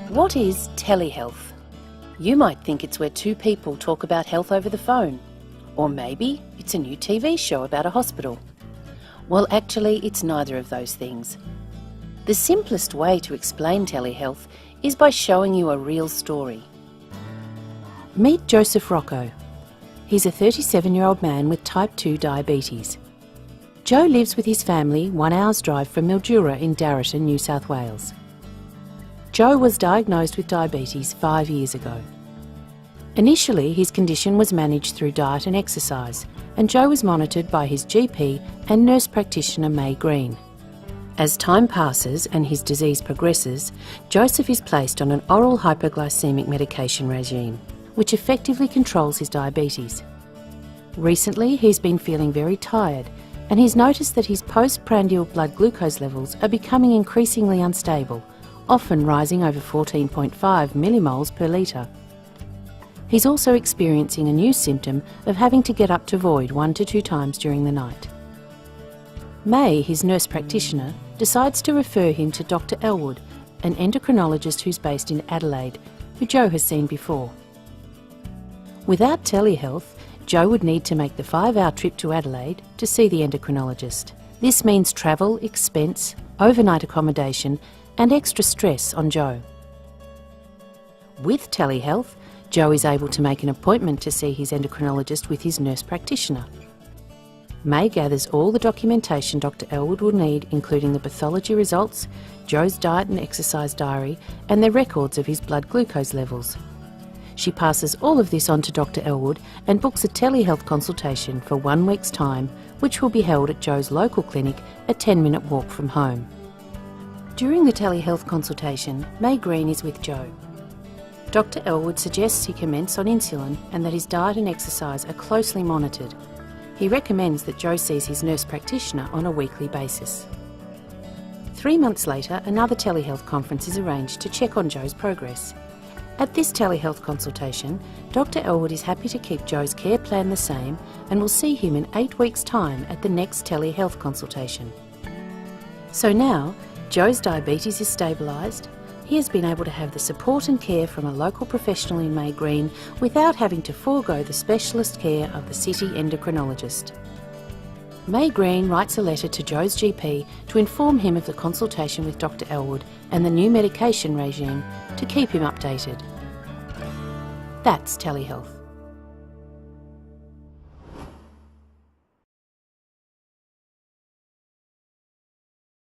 What is telehealth? You might think it's where two people talk about health over the phone. Or maybe it's a new TV show about a hospital. Well, actually, it's neither of those things. The simplest way to explain telehealth is by showing you a real story. Meet Joseph Rocco. He's a 37-year-old man with type 2 diabetes. Joe lives with his family 1 hour's drive from Mildura in Darrarton, New South Wales. Joe was diagnosed with diabetes 5 years ago. Initially, his condition was managed through diet and exercise, and Joe was monitored by his GP and nurse practitioner May Green. As time passes and his disease progresses, Joseph is placed on an oral hypoglycemic medication regime, which effectively controls his diabetes. Recently, he's been feeling very tired, and he's noticed that his postprandial blood glucose levels are becoming increasingly unstable, often rising over 14.5 millimoles per litre. He's also experiencing a new symptom of having to get up to void 1 to 2 times during the night. May, his nurse practitioner, decides to refer him to Dr. Elwood, an endocrinologist who's based in Adelaide, who Joe has seen before. Without telehealth, Joe would need to make the 5-hour trip to Adelaide to see the endocrinologist. This means travel, expense, overnight accommodation and extra stress on Joe. With telehealth, Joe is able to make an appointment to see his endocrinologist with his nurse practitioner. May gathers all the documentation Dr. Elwood will need, including the pathology results, Joe's diet and exercise diary, and the records of his blood glucose levels. She passes all of this on to Dr. Elwood and books a telehealth consultation for 1 week's time, which will be held at Joe's local clinic, a 10-minute walk from home. During the telehealth consultation, May Green is with Joe. Dr. Elwood suggests he commence on insulin and that his diet and exercise are closely monitored. He recommends that Joe sees his nurse practitioner on a weekly basis. 3 months later, another telehealth conference is arranged to check on Joe's progress. At this telehealth consultation, Dr. Elwood is happy to keep Joe's care plan the same and will see him in 8 weeks' time at the next telehealth consultation. So now, Joe's diabetes is stabilised. He has been able to have the support and care from a local professional in May Green without having to forego the specialist care of the city endocrinologist. May Green writes a letter to Joe's GP to inform him of the consultation with Dr. Elwood and the new medication regime to keep him updated. That's telehealth.